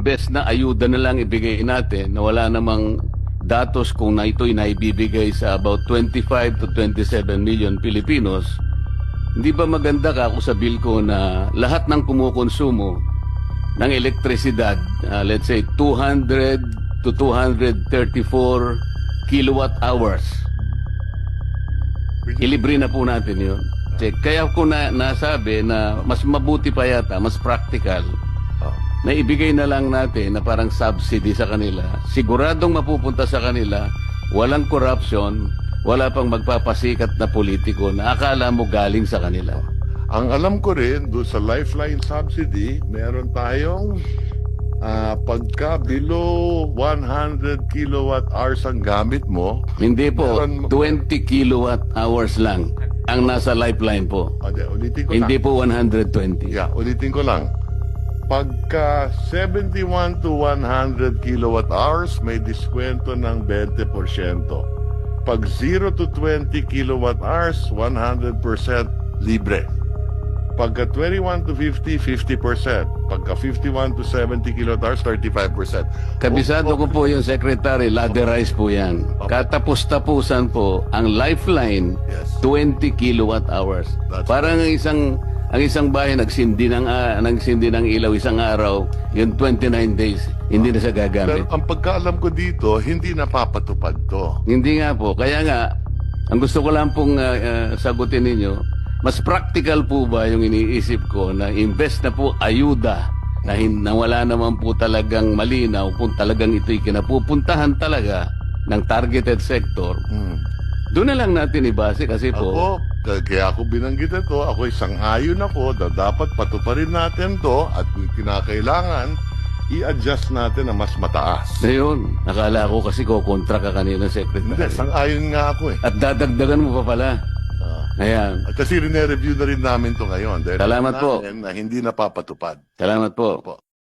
Best na ayuda na lang ibigay natin na wala namang datos kung na ito'y naibibigay sa about 25 to 27 million Filipinos. Hindi ba maganda ka kung sa bill ko na lahat ng kumukonsumo ng elektrisidad, let's say 200 to 234 kilowatt hours, ilibre na po natin yun. Kaya ko nasabi na mas mabuti pa yata, mas practical, na ibigay na lang natin na parang subsidy sa kanila. Siguradong mapupunta sa kanila, walang corruption, wala pang magpapasikat na politiko na akala mo galing sa kanila. Ang alam ko rin, doon sa Lifeline subsidy, meron tayong pagka below 100 kilowatt hours ang gamit mo. Hindi po, meron, 20 kilowatt hours lang ang nasa Lifeline po. Ulitin ko Hindi lang. po 120. Yeah, ulitin ko lang. Pagka 71 to 100 kilowatt hours, may diskwento ng 20%. Pag 0 to 20 kilowatt hours, 100% libre. Pagka 21 to 50, 50%. Pagka 51 to 70 kilowatt hours, 35%. Kabisado ko po yung secretary, laderize po yan. Katapos-tapusan po ang Lifeline, Yes. 20 kilowatt hours. That's Parang ang isang bahay nagsindi ng ilaw isang araw, yung 29 days, hindi na siya Pero gagamit. ang pagkaalam ko dito, hindi napapatupad to. Hindi nga po. Kaya nga, ang gusto ko lang pong sagutin ninyo, mas practical po ba yung iniisip ko na imbes na po ayuda na wala naman po talagang malinaw kung talagang ito'y kinapupuntahan talaga ng targeted sector, doon na lang natin ibase kasi po. Kaya ako binanggit ito, ako isang ayon ako na dapat patuparin natin to at kung kinakailangan, i-adjust natin na mas mataas. Ngayon, nakala ko kasi kontra ka kanina, Hindi, Secretary. sang-ayon nga ako eh. At dadagdagan mo pa pala. Ayan. At kasi rine-review na rin namin to ngayon. Dahil Salamat po. na hindi napapatupad. Salamat po. Opo.